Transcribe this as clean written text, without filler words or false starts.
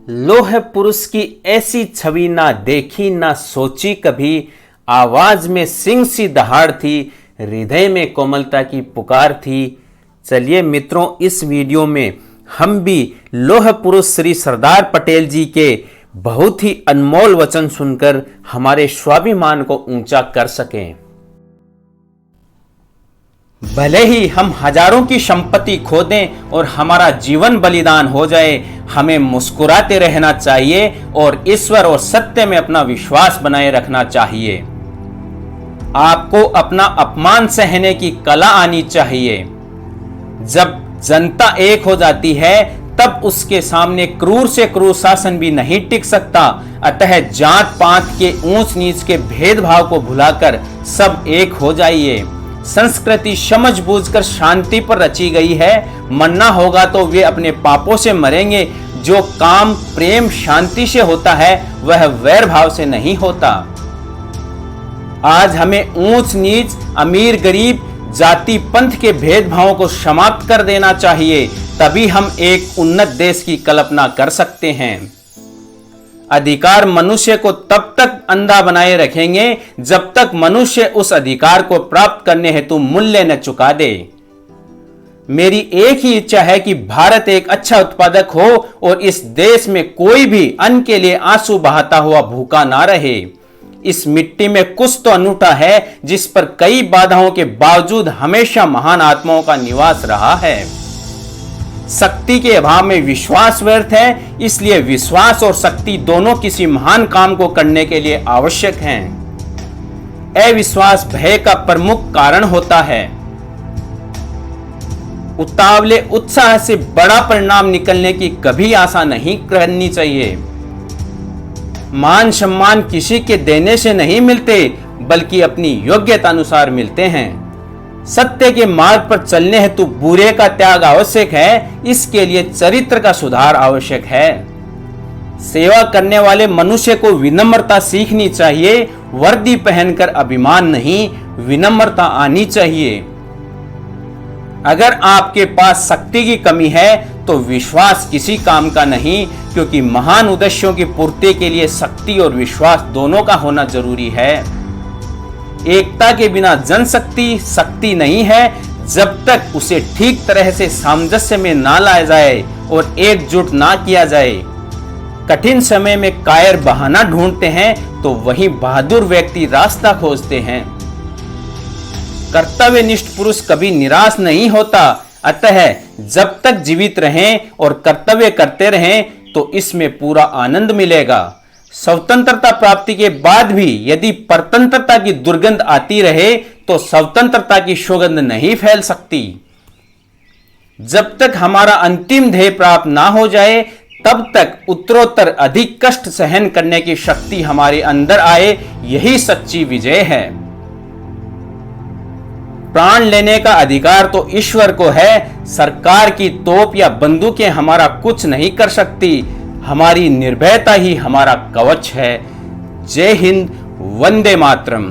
लोह पुरुष की ऐसी छवि ना देखी ना सोची कभी। आवाज में सिंह सी दहाड़ थी, हृदय में कोमलता की पुकार थी। चलिए मित्रों, इस वीडियो में हम भी लोह पुरुष श्री सरदार पटेल जी के बहुत ही अनमोल वचन सुनकर हमारे स्वाभिमान को ऊंचा कर सकें। भले ही हम हजारों की संपत्ति खो दें और हमारा जीवन बलिदान हो जाए, हमें मुस्कुराते रहना चाहिए और ईश्वर और सत्य में अपना विश्वास बनाए रखना चाहिए। आपको अपना अपमान सहने की कला आनी चाहिए। जब जनता एक हो जाती है तब उसके सामने क्रूर से क्रूर शासन भी नहीं टिक सकता। अतः जात पात के ऊंच नीच के भेदभाव को भुलाकर सब एक हो जाइए। संस्कृति समझ बूझकर शांति पर रची गई है। मरना होगा तो वे अपने पापों से मरेंगे। जो काम प्रेम शांति से होता है वह वैर भाव से नहीं होता। आज हमें ऊंच नीच, अमीर गरीब, जाति पंथ के भेदभावों को समाप्त कर देना चाहिए। तभी हम एक उन्नत देश की कल्पना कर सकते हैं। अधिकार मनुष्य को तब तक अंधा बनाए रखेंगे जब तक मनुष्य उस अधिकार को प्राप्त करने हेतु मूल्य न चुका दे। मेरी एक ही इच्छा है कि भारत एक अच्छा उत्पादक हो और इस देश में कोई भी अन्न के लिए आंसू बहाता हुआ भूखा ना रहे। इस मिट्टी में कुछ तो अनूठा है जिस पर कई बाधाओं के बावजूद हमेशा महान आत्माओं का निवास रहा है। शक्ति के अभाव में विश्वास व्यर्थ है, इसलिए विश्वास और शक्ति दोनों किसी महान काम को करने के लिए आवश्यक हैं। अविश्वास भय का प्रमुख कारण होता है। उतावले उत्साह से बड़ा परिणाम निकलने की कभी आशा नहीं करनी चाहिए। मान सम्मान किसी के देने से नहीं मिलते, बल्कि अपनी योग्यता अनुसार मिलते हैं। सत्य के मार्ग पर चलने हेतु बुरे का त्याग आवश्यक है। इसके लिए चरित्र का सुधार आवश्यक है। सेवा करने वाले मनुष्य को विनम्रता सीखनी चाहिए। वर्दी पहनकर अभिमान नहीं, विनम्रता आनी चाहिए। अगर आपके पास शक्ति की कमी है तो विश्वास किसी काम का नहीं, क्योंकि महान उद्देश्यों की पूर्ति के लिए शक्ति और विश्वास दोनों का होना जरूरी है। एकता के बिना जनशक्ति शक्ति नहीं है जब तक उसे ठीक तरह से सामंजस्य में ना लाया जाए और एकजुट ना किया जाए। कठिन समय में कायर बहाना ढूंढते हैं तो वहीं बहादुर व्यक्ति रास्ता खोजते हैं। कर्तव्यनिष्ठ पुरुष कभी निराश नहीं होता। अतः जब तक जीवित रहें और कर्तव्य करते रहें तो इसमें पूरा आनंद मिलेगा। स्वतंत्रता प्राप्ति के बाद भी यदि परतंत्रता की दुर्गंध आती रहे तो स्वतंत्रता की सुगंध नहीं फैल सकती। जब तक हमारा अंतिम ध्येय प्राप्त ना हो जाए तब तक उत्तरोत्तर अधिक कष्ट सहन करने की शक्ति हमारे अंदर आए, यही सच्ची विजय है। प्राण लेने का अधिकार तो ईश्वर को है। सरकार की तोप या बंदूकें हमारा कुछ नहीं कर सकती। हमारी निर्भयता ही हमारा कवच है। जय हिंद, वंदे मातरम।